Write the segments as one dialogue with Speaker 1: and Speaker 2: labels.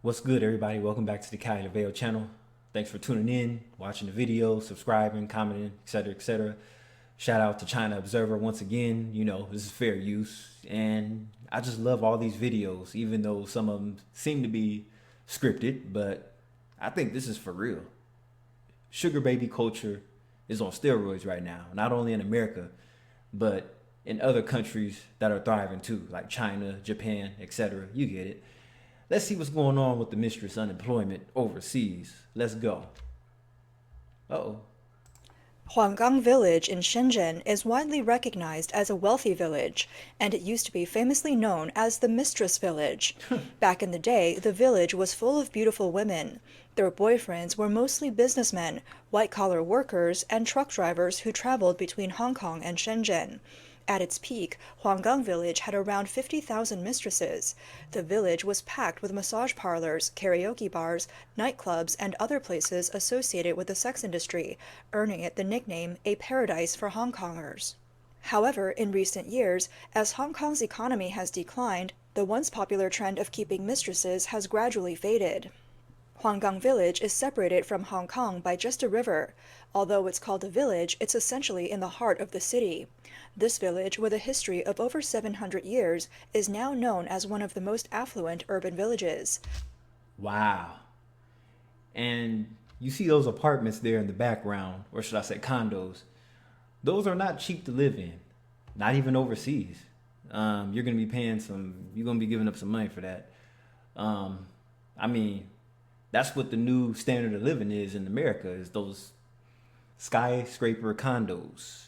Speaker 1: What's good, everybody? Welcome back to the Cali Laveo channel. Thanks for tuning in, watching the video, subscribing, commenting, etc., etc. Shout out to China Observer once again. You know, this is fair use. And I just love all these videos, even though some of them seem to be scripted, but I think this is for real. Sugar baby culture is on steroids right now, not only in America, but in other countries that are thriving too, like China, Japan, etc. You get it. Let's see what's going on with the mistress unemployment overseas. Let's go. Uh-oh.
Speaker 2: Huanggang Village in Shenzhen is widely recognized as a wealthy village, and it used to be famously known as the Mistress Village. Back in the day, the village was full of beautiful women. Their boyfriends were mostly businessmen, white-collar workers, and truck drivers who traveled between Hong Kong and Shenzhen. At its peak, Huanggang Village had around 50,000 mistresses. The village was packed with massage parlors, karaoke bars, nightclubs, and other places associated with the sex industry, earning it the nickname a paradise for Hong Kongers. However, in recent years, as Hong Kong's economy has declined, the once popular trend of keeping mistresses has gradually faded. Huanggang Village is separated from Hong Kong by just a river. Although it's called a village, it's essentially in the heart of the city. This village, with a history of over 700 years, is now known as one of the most affluent urban villages.
Speaker 1: Wow. And you see those apartments there in the background, or should I say condos. Those are not cheap to live in, not even overseas. You're going to be you're going to be giving up some money for that. Um, I mean, that's what the new standard of living is in America, is those skyscraper condos.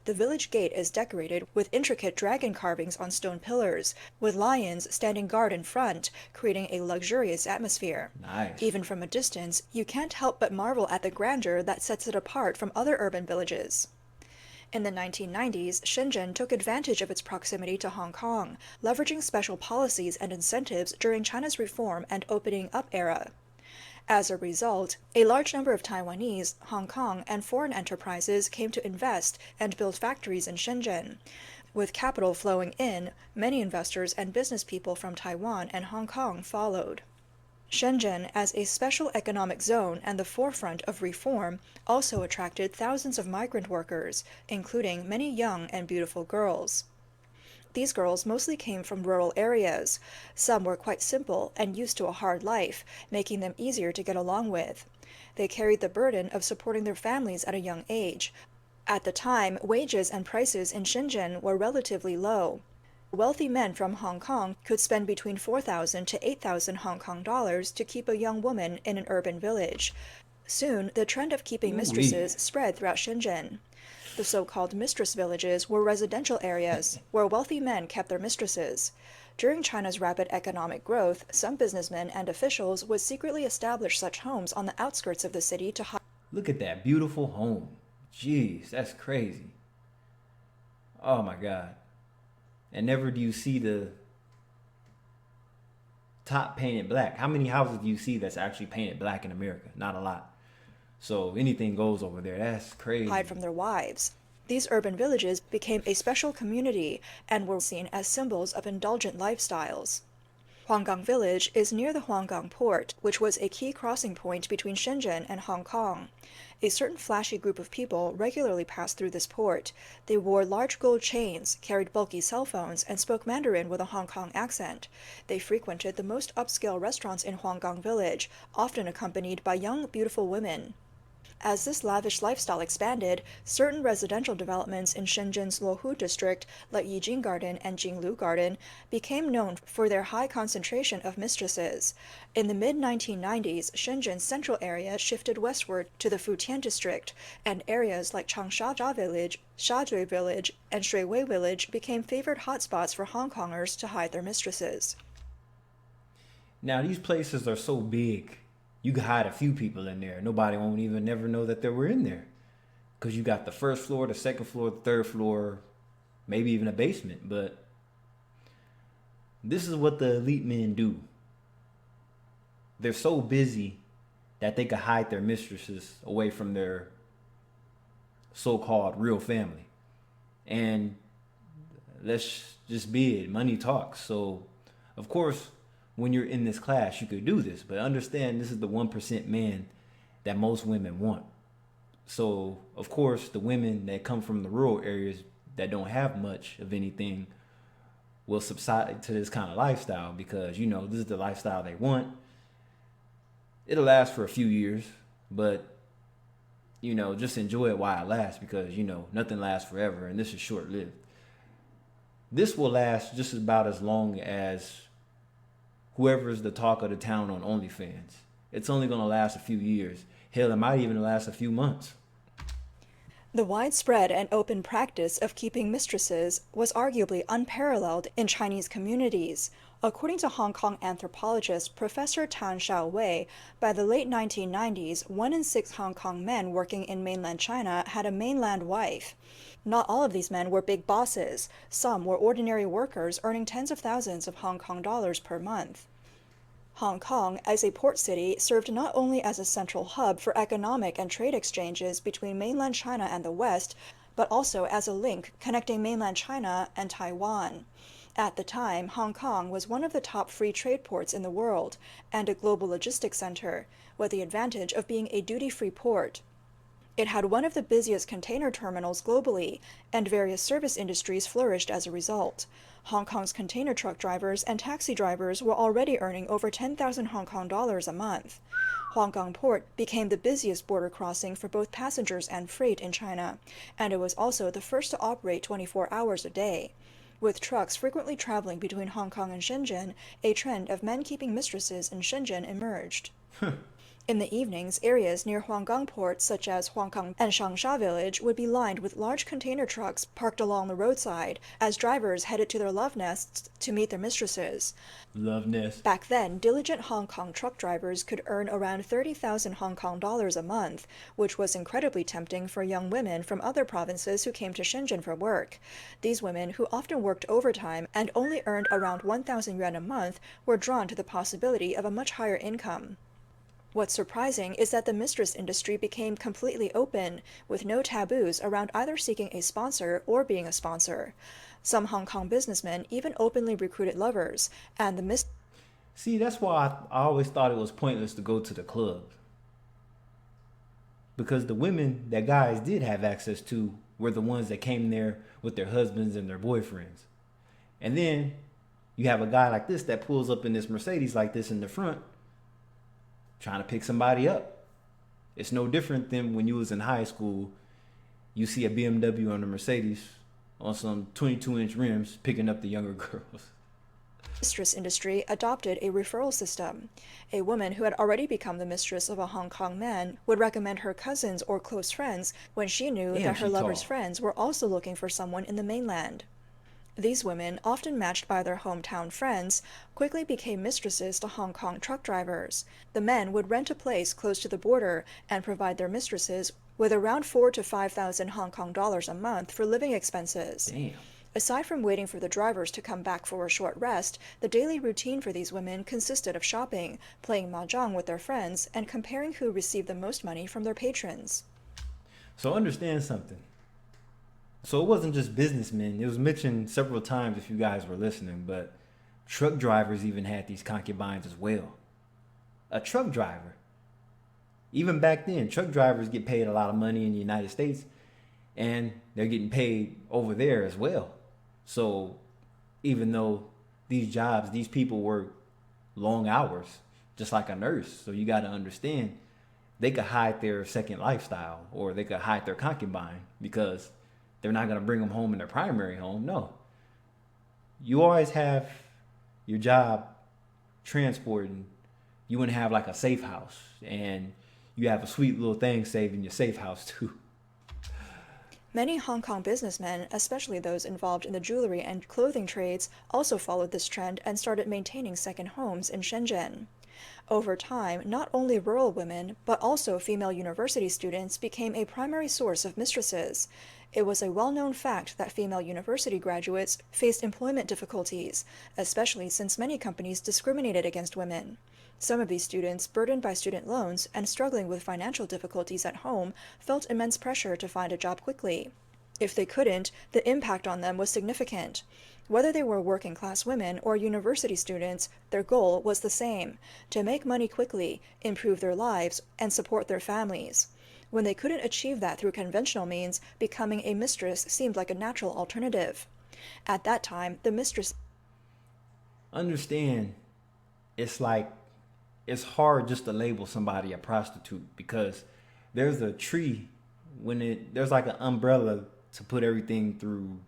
Speaker 2: The village gate is decorated with intricate dragon carvings on stone pillars, with lions standing guard in front, creating a luxurious atmosphere.
Speaker 1: Nice.
Speaker 2: Even from a distance, you can't help but marvel at the grandeur that sets it apart from other urban villages. In the 1990s, Shenzhen took advantage of its proximity to Hong Kong, leveraging special policies and incentives during China's reform and opening up era. As a result, a large number of Taiwanese, Hong Kong, and foreign enterprises came to invest and build factories in Shenzhen. With capital flowing in, many investors and business people from Taiwan and Hong Kong followed. Shenzhen, as a special economic zone and the forefront of reform, also attracted thousands of migrant workers, including many young and beautiful girls. These girls mostly came from rural areas. Some were quite simple and used to a hard life, making them easier to get along with. They carried the burden of supporting their families at a young age. At the time, wages and prices in Shenzhen were relatively low. Wealthy men from Hong Kong could spend between 4,000 to 8,000 Hong Kong dollars to keep a young woman in an urban village. Soon, the trend of keeping
Speaker 1: Ooh-wee.
Speaker 2: mistresses spread throughout Shenzhen. The so-called mistress villages were residential areas where wealthy men kept their mistresses. During China's rapid economic growth, some businessmen and officials would secretly establish such homes on the outskirts of the city to hide.
Speaker 1: Look at that beautiful home. Jeez, that's crazy. Oh my God. And never do you see the top painted black. How many houses do you see that's actually painted black in America? Not a lot. So anything goes over there. That's crazy.
Speaker 2: From their wives. These urban villages became a special community and were seen as symbols of indulgent lifestyles. Huanggang Village is near the Huanggang port, which was a key crossing point between Shenzhen and Hong Kong. A certain flashy group of people regularly passed through this port. They wore large gold chains, carried bulky cell phones, and spoke Mandarin with a Hong Kong accent. They frequented the most upscale restaurants in Huanggang Village, often accompanied by young, beautiful women. As this lavish lifestyle expanded, certain residential developments in Shenzhen's Luohu district, like Yijing Garden and Jinglu Garden, became known for their high concentration of mistresses. In the mid-1990s, Shenzhen's central area shifted westward to the Futian district, and areas like Changsha Village, Shazhui Village, and Shuiwei Village became favored hotspots for Hong Kongers to hide their mistresses.
Speaker 1: Now these places are so big, you could hide a few people in there. Nobody won't even never know that they were in there. Because you got the first floor, the second floor, the third floor, maybe even a basement. But this is what the elite men do. They're so busy that they could hide their mistresses away from their so-called real family. And let's just be it. Money talks. So, of course, when you're in this class, you could do this. But understand this is the 1% man that most women want. So, of course, the women that come from the rural areas that don't have much of anything will subside to this kind of lifestyle because, this is the lifestyle they want. It'll last for a few years, but, just enjoy it while it lasts because, nothing lasts forever and this is short lived. This will last just about as long as whoever's the talk of the town on OnlyFans. It's only going to last a few years. Hell, it might even last a few months.
Speaker 2: The widespread and open practice of keeping mistresses was arguably unparalleled in Chinese communities. According to Hong Kong anthropologist Professor Tan Xiaowei, by the late 1990s, 1 in 6 Hong Kong men working in mainland China had a mainland wife. Not all of these men were big bosses. Some were ordinary workers earning tens of thousands of Hong Kong dollars per month. Hong Kong, as a port city, served not only as a central hub for economic and trade exchanges between mainland China and the West, but also as a link connecting mainland China and Taiwan. At the time, Hong Kong was one of the top free trade ports in the world and a global logistics center, with the advantage of being a duty-free port. It had one of the busiest container terminals globally, and various service industries flourished as a result. Hong Kong's container truck drivers and taxi drivers were already earning over 10,000 Hong Kong dollars a month. Hong Kong Port became the busiest border crossing for both passengers and freight in China, and it was also the first to operate 24 hours a day. With trucks frequently traveling between Hong Kong and Shenzhen, a trend of men keeping mistresses in Shenzhen emerged. In the evenings, areas near Huanggang Port, such as Huanggang and Shangsha Village, would be lined with large container trucks parked along the roadside as drivers headed to their love nests to meet their mistresses.
Speaker 1: Love nest.
Speaker 2: Back then, diligent Hong Kong truck drivers could earn around 30,000 Hong Kong dollars a month, which was incredibly tempting for young women from other provinces who came to Shenzhen for work. These women, who often worked overtime and only earned around 1,000 yuan a month, were drawn to the possibility of a much higher income. What's surprising is that the mistress industry became completely open, with no taboos around either seeking a sponsor or being a sponsor. Some Hong Kong businessmen even openly recruited lovers, and the
Speaker 1: See, that's why I always thought it was pointless to go to the club. Because the women that guys did have access to were the ones that came there with their husbands and their boyfriends. And then you have a guy like this that pulls up in this Mercedes like this in the front, trying to pick somebody up. It's no different than when you was in high school, you see a BMW on a Mercedes on some 22-inch rims picking up the younger girls.
Speaker 2: mistress industry adopted a referral system. A woman who had already become the mistress of a Hong Kong man would recommend her cousins or close friends when she knew that her lover's friends were also looking for someone in the mainland. These women, often matched by their hometown friends, quickly became mistresses to Hong Kong truck drivers. The men would rent a place close to the border and provide their mistresses with around 4,000 to 5,000 Hong Kong dollars a month for living expenses.
Speaker 1: Damn.
Speaker 2: Aside from waiting for the drivers to come back for a short rest, the daily routine for these women consisted of shopping, playing mahjong with their friends, and comparing who received the most money from their patrons.
Speaker 1: So understand something. So it wasn't just businessmen. It was mentioned several times if you guys were listening, but truck drivers even had these concubines as well. A truck driver. Even back then, truck drivers get paid a lot of money in the United States, and they're getting paid over there as well. So even though these jobs, these people work long hours, just like a nurse. So you got to understand, they could hide their second lifestyle, or they could hide their concubine, because they're not going to bring them home in their primary home. No. You always have your job transporting. You want to have like a safe house, and you have a sweet little thing saved in your safe house too.
Speaker 2: Many Hong Kong businessmen, especially those involved in the jewelry and clothing trades, also followed this trend and started maintaining second homes in Shenzhen. Over time, not only rural women, but also female university students became a primary source of mistresses. It was a well-known fact that female university graduates faced employment difficulties, especially since many companies discriminated against women. Some of these students, burdened by student loans and struggling with financial difficulties at home, felt immense pressure to find a job quickly. If they couldn't, the impact on them was significant. Whether they were working class women or university students, their goal was the same: to make money quickly, improve their lives, and support their families. When they couldn't achieve that through conventional means, becoming a mistress seemed like a natural alternative. At that time, the mistress
Speaker 1: Understand, it's like it's hard just to label somebody a prostitute because there's a tree there's like an umbrella to put everything through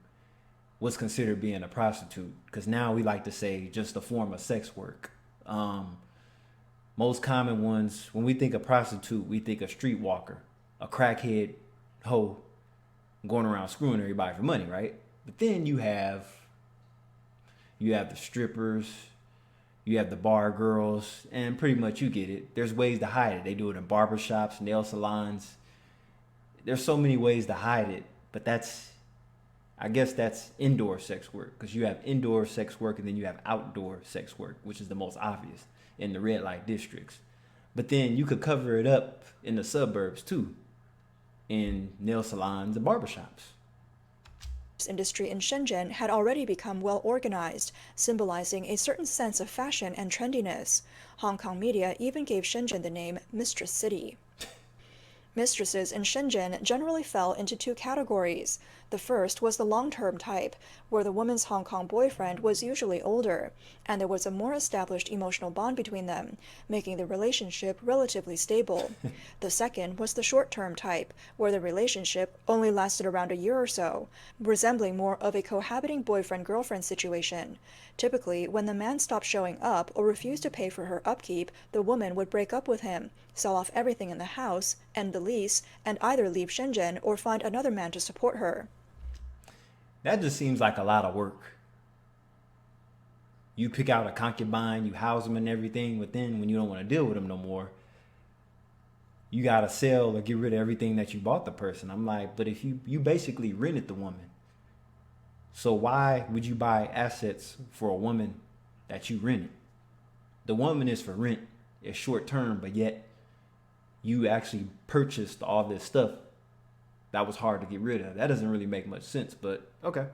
Speaker 1: what's considered being a prostitute, because now we like to say just a form of sex work. Most common ones, when we think of prostitute, we think of streetwalker, a crackhead hoe going around screwing everybody for money, right? But then you have the strippers, you have the bar girls, and pretty much you get it. There's ways to hide it. They do it in barbershops, nail salons. There's so many ways to hide it, but I guess that's indoor sex work, because you have indoor sex work and then you have outdoor sex work, which is the most obvious in the red light districts. But then you could cover it up in the suburbs too, in nail salons and barbershops.
Speaker 2: industry in Shenzhen had already become well organized, symbolizing a certain sense of fashion and trendiness. Hong Kong media even gave Shenzhen the name Mistress City. Mistresses in Shenzhen generally fell into two categories. The first was the long-term type, where the woman's Hong Kong boyfriend was usually older, and there was a more established emotional bond between them, making the relationship relatively stable. The second was the short-term type, where the relationship only lasted around a year or so, resembling more of a cohabiting boyfriend-girlfriend situation. Typically, when the man stopped showing up or refused to pay for her upkeep, the woman would break up with him, sell off everything in the house, end the lease, and either leave Shenzhen or find another man to support her.
Speaker 1: That just seems like a lot of work. You pick out a concubine, you house them and everything, but then when you don't want to deal with them no more, you gotta sell or get rid of everything that you bought the person. I'm like, but if you basically rented the woman, so why would you buy assets for a woman that you rented? The woman is for rent, it's short term, but yet you actually purchased all this stuff that was hard to get rid of. That doesn't really make much sense, but okay.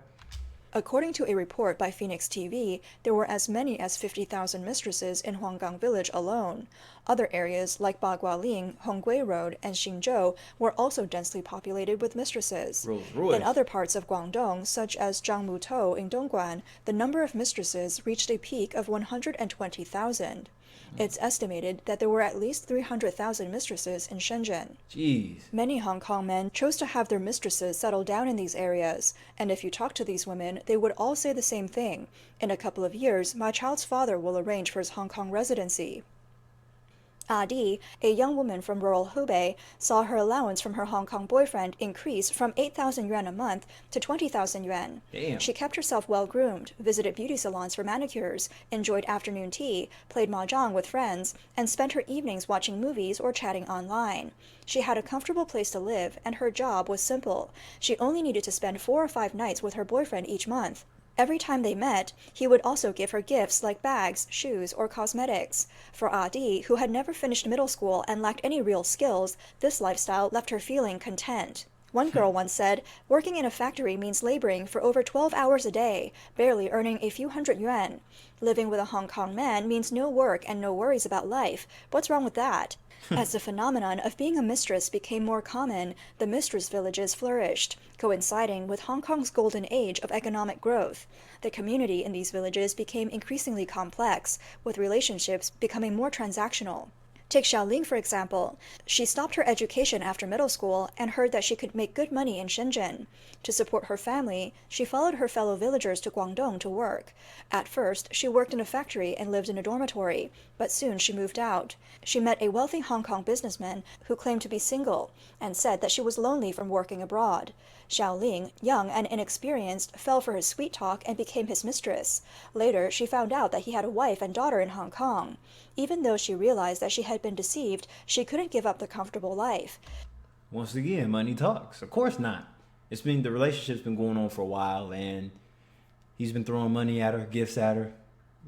Speaker 2: According to a report by Phoenix TV, there were as many as 50,000 mistresses in Huanggang Village alone. Other areas like Bagualing, Hongguei Road, and Xinzhou were also densely populated with mistresses.
Speaker 1: Rolls Royce.
Speaker 2: In other parts of Guangdong, such as Zhangmutou in Dongguan, the number of mistresses reached a peak of 120,000. It's estimated that there were at least 300,000 mistresses in Shenzhen.
Speaker 1: Jeez.
Speaker 2: Many Hong Kong men chose to have their mistresses settle down in these areas, and if you talk to these women, they would all say the same thing: in a couple of years, my child's father will arrange for his Hong Kong residency. Adi, a young woman from rural Hubei, saw her allowance from her Hong Kong boyfriend increase from 8,000 yuan a month to 20,000 yuan.
Speaker 1: Damn.
Speaker 2: She kept herself well groomed, visited beauty salons for manicures, enjoyed afternoon tea, played mahjong with friends, and spent her evenings watching movies or chatting online. She had a comfortable place to live, and her job was simple. She only needed to spend 4 or 5 nights with her boyfriend each month. Every time they met, he would also give her gifts like bags, shoes, or cosmetics. For Adi, who had never finished middle school and lacked any real skills, this lifestyle left her feeling content. One girl once said, "Working in a factory means laboring for over 12 hours a day, barely earning a few hundred yuan. Living with a Hong Kong man means no work and no worries about life. What's wrong with that?" As the phenomenon of being a mistress became more common, the mistress villages flourished, coinciding with Hong Kong's golden age of economic growth. The community in these villages became increasingly complex, with relationships becoming more transactional. Take Xiaoling, for example. She stopped her education after middle school and heard that she could make good money in Shenzhen. To support her family, she followed her fellow villagers to Guangdong to work. At first, she worked in a factory and lived in a dormitory, but soon she moved out. She met a wealthy Hong Kong businessman who claimed to be single and said that she was lonely from working abroad. Xiaoling, young and inexperienced, fell for his sweet talk and became his mistress. Later, she found out that he had a wife and daughter in Hong Kong. Even though she realized that she had been deceived, she couldn't give up the comfortable life.
Speaker 1: Once again, money talks. Of course not. The relationship's been going on for a while, and he's been throwing money at her, gifts at her.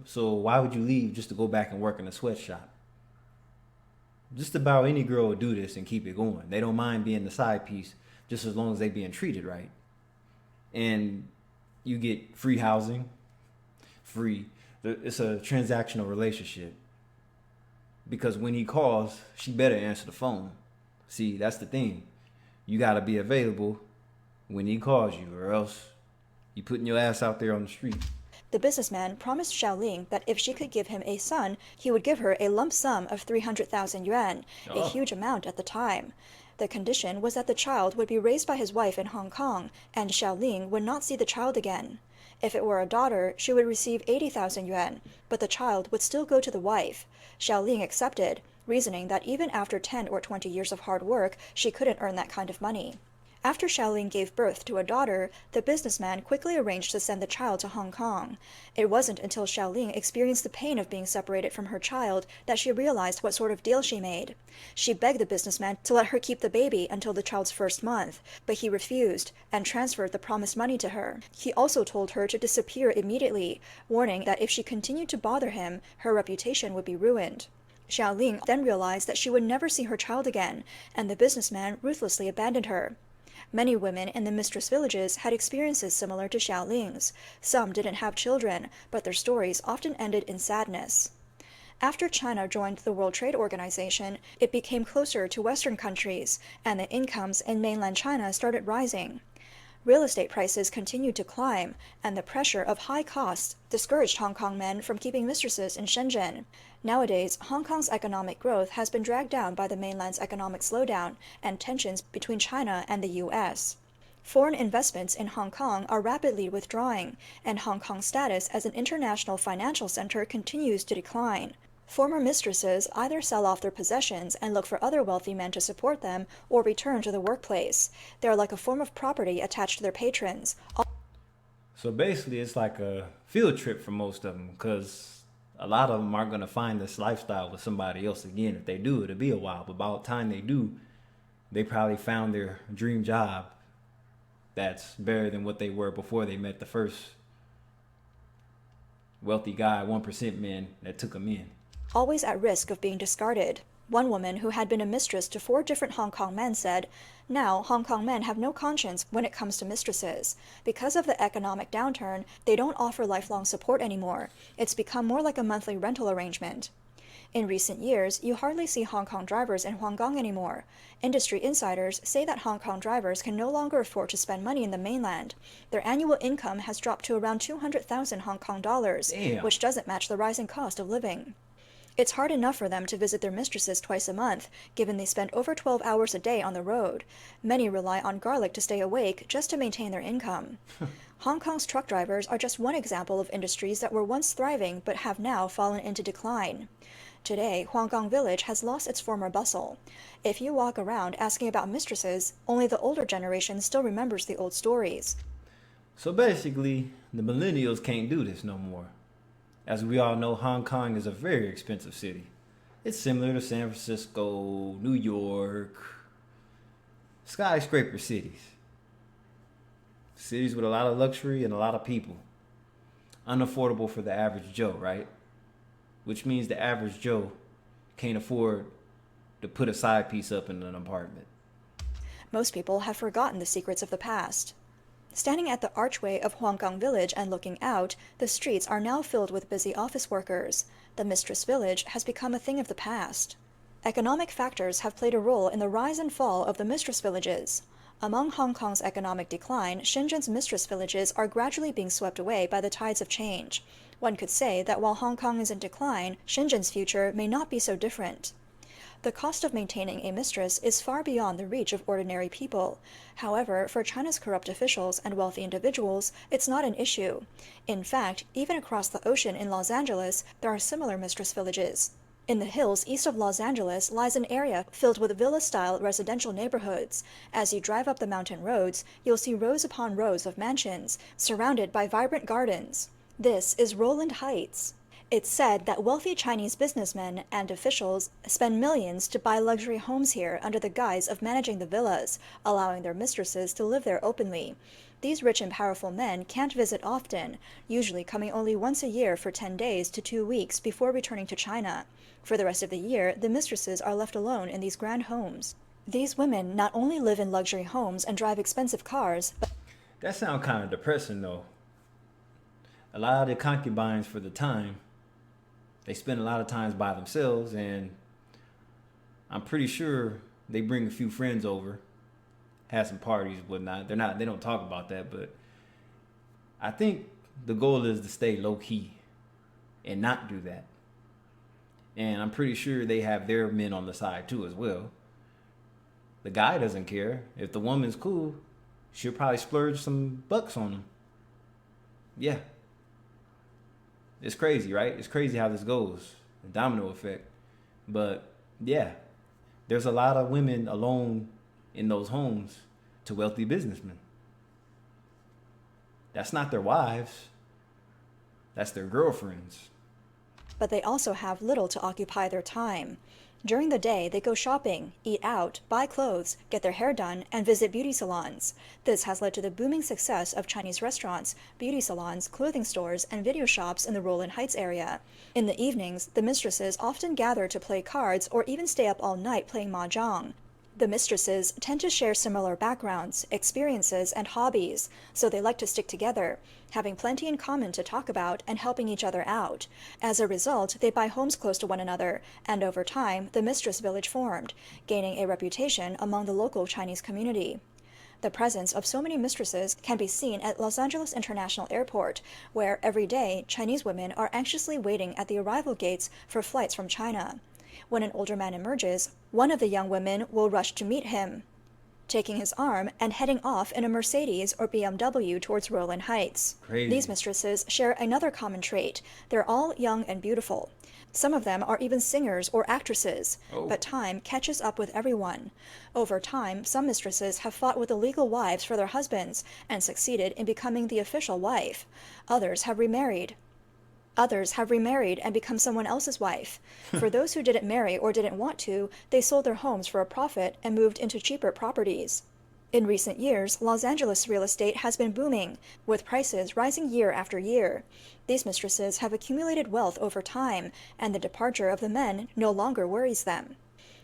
Speaker 1: So why would you leave just to go back and work in a sweatshop? Just about any girl would do this and keep it going. They don't mind being the side piece, just as long as they being treated right. and you get free housing, free. It's a transactional relationship because when he calls, she better answer the phone. See, that's the thing. You got to be available when he calls you, or else you putting your ass out there on the street.
Speaker 2: The businessman promised Xiaoling that if she could give him a son, he would give her a lump sum of 300,000 yuan, a
Speaker 1: Oh.
Speaker 2: huge amount at the time. The condition was that the child would be raised by his wife in Hong Kong, and Xiaoling would not see the child again. If it were a daughter, she would receive 80,000 yuan, but the child would still go to the wife. Xiaoling accepted, reasoning that even after 10 or 20 years of hard work, she couldn't earn that kind of money. After Xiaoling gave birth to a daughter, the businessman quickly arranged to send the child to Hong Kong. It wasn't until Xiaoling experienced the pain of being separated from her child that she realized what sort of deal she made. She begged the businessman to let her keep the baby until the child's first month, but he refused and transferred the promised money to her. He also told her to disappear immediately, warning that if she continued to bother him, her reputation would be ruined. Xiaoling then realized that she would never see her child again, and the businessman ruthlessly abandoned her. Many women in the mistress villages had experiences similar to Xiaoling's. Some didn't have children, but their stories often ended in sadness. After China joined the World Trade Organization, it became closer to Western countries, and the incomes in mainland China started rising. Real estate prices continued to climb, and the pressure of high costs discouraged Hong Kong men from keeping mistresses in Shenzhen. Nowadays, Hong Kong's economic growth has been dragged down by the mainland's economic slowdown and tensions between China and the U.S. Foreign investments in Hong Kong are rapidly withdrawing, and Hong Kong's status as an international financial center continues to decline. Former mistresses either sell off their possessions and look for other wealthy men to support them, or return to the workplace. They are like a form of property attached to their patrons.
Speaker 1: So basically, it's like a field trip for most of them because a lot of them aren't going to find this lifestyle with somebody else again. If they do, it'll be a while. But by the time they do, they probably found their dream job that's better than what they were before they met the first wealthy guy, 1% man that took them in.
Speaker 2: Always at risk of being discarded. One woman who had been a mistress to 4 different Hong Kong men said, "Now Hong Kong men have no conscience when it comes to mistresses. Because of the economic downturn, they don't offer lifelong support anymore. It's become more like a monthly rental arrangement." In recent years, you hardly see Hong Kong drivers in Huanggang anymore. Industry insiders say that Hong Kong drivers can no longer afford to spend money in the mainland. Their annual income has dropped to around 200,000 Hong Kong dollars,
Speaker 1: Damn.
Speaker 2: which doesn't match the rising cost of living. It's hard enough for them to visit their mistresses twice a month, given they spend over 12 hours a day on the road. Many rely on garlic to stay awake just to maintain their income. Hong Kong's truck drivers are just one example of industries that were once thriving but have now fallen into decline. Today, Huanggang Village has lost its former bustle. If you walk around asking about mistresses, only the older generation still remembers the old stories.
Speaker 1: So basically, the millennials can't do this no more. As we all know, Hong Kong is a very expensive city. It's similar to San Francisco, New York, skyscraper cities. Cities with a lot of luxury and a lot of people. Unaffordable for the average Joe, right? Which means the average Joe can't afford to put a side piece up in an apartment.
Speaker 2: Most people have forgotten the secrets of the past. Standing at the archway of Huanggang Village and looking out, the streets are now filled with busy office workers. The mistress village has become a thing of the past. Economic factors have played a role in the rise and fall of the mistress villages. Among Hong Kong's economic decline, Shenzhen's mistress villages are gradually being swept away by the tides of change. One could say that while Hong Kong is in decline, Shenzhen's future may not be so different. The cost of maintaining a mistress is far beyond the reach of ordinary people. However, for China's corrupt officials and wealthy individuals, it's not an issue. In fact, even across the ocean in Los Angeles, there are similar mistress villages. In the hills east of Los Angeles lies an area filled with villa-style residential neighborhoods. As you drive up the mountain roads, you'll see rows upon rows of mansions, surrounded by vibrant gardens. This is Roland Heights. It's said that wealthy Chinese businessmen and officials spend millions to buy luxury homes here under the guise of managing the villas, allowing their mistresses to live there openly. These rich and powerful men can't visit often, usually coming only once a year for 10 days to 2 weeks before returning to China. For the rest of the year, the mistresses are left alone in these grand homes. These women not only live in luxury homes and drive expensive cars, but
Speaker 1: That sounds kind of depressing though. A lot of the concubines for the time, they spend a lot of times by themselves, and I'm pretty sure they bring a few friends over, have some parties, whatnot. They don't talk about that, but I think the goal is to stay low key and not do that. And I'm pretty sure they have their men on the side too as well. The guy doesn't care. If the woman's cool, she'll probably splurge some bucks on him. Yeah. It's crazy, right? It's crazy how this goes. The domino effect. But yeah, there's a lot of women alone in those homes to wealthy businessmen. That's not their wives. That's their girlfriends.
Speaker 2: But they also have little to occupy their time. During the day, they go shopping, eat out, buy clothes, get their hair done, and visit beauty salons. This has led to the booming success of Chinese restaurants, beauty salons, clothing stores, and video shops in the Roland Heights area. In the evenings, the mistresses often gather to play cards or even stay up all night playing mahjong. The mistresses tend to share similar backgrounds, experiences, and hobbies, so they like to stick together, having plenty in common to talk about and helping each other out. As a result, they buy homes close to one another, and over time, the mistress village formed, gaining a reputation among the local Chinese community. The presence of so many mistresses can be seen at Los Angeles International Airport, where every day Chinese women are anxiously waiting at the arrival gates for flights from China. When an older man emerges, one of the young women will rush to meet him, taking his arm and heading off in a Mercedes or BMW towards Roland Heights.
Speaker 1: Crazy.
Speaker 2: These mistresses share another common trait. They're all young and beautiful. Some of them are even singers or actresses, but time catches up with everyone. Over time, some mistresses have fought with illegal wives for their husbands and succeeded in becoming the official wife. Others have remarried and become someone else's wife. For those who didn't marry or didn't want to, they sold their homes for a profit and moved into cheaper properties. In recent years, Los Angeles real estate has been booming, with prices rising year after year. These mistresses have accumulated wealth over time, and the departure of the men no longer worries them.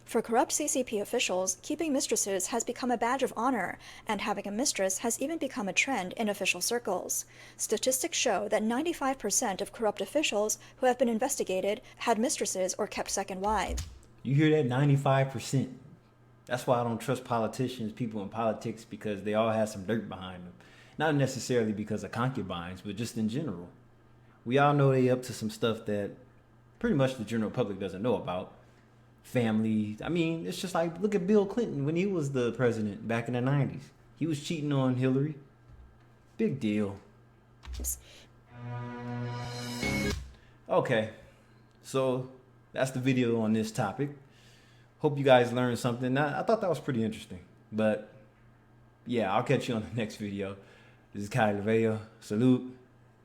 Speaker 2: For corrupt CCP officials, keeping mistresses has become a badge of honor, and having a mistress has even become a trend in official circles. Statistics show that 95% of corrupt officials who have been investigated had mistresses or kept second wives.
Speaker 1: You hear that? 95%. That's why I don't trust politicians, people in politics, because they all have some dirt behind them. Not necessarily because of concubines, but just in general. We all know they up to some stuff that pretty much the general public doesn't know about. Family. I mean, it's just like, look at Bill Clinton when he was the president back in the 90s. He was cheating on Hillary. Big deal. Okay, so that's the video on this topic. Hope you guys learned something. I thought that was pretty interesting. But yeah, I'll catch you on the next video. This is Kai Laveo. Salute.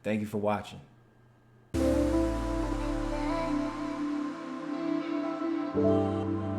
Speaker 1: Thank you for watching.
Speaker 3: Thank you.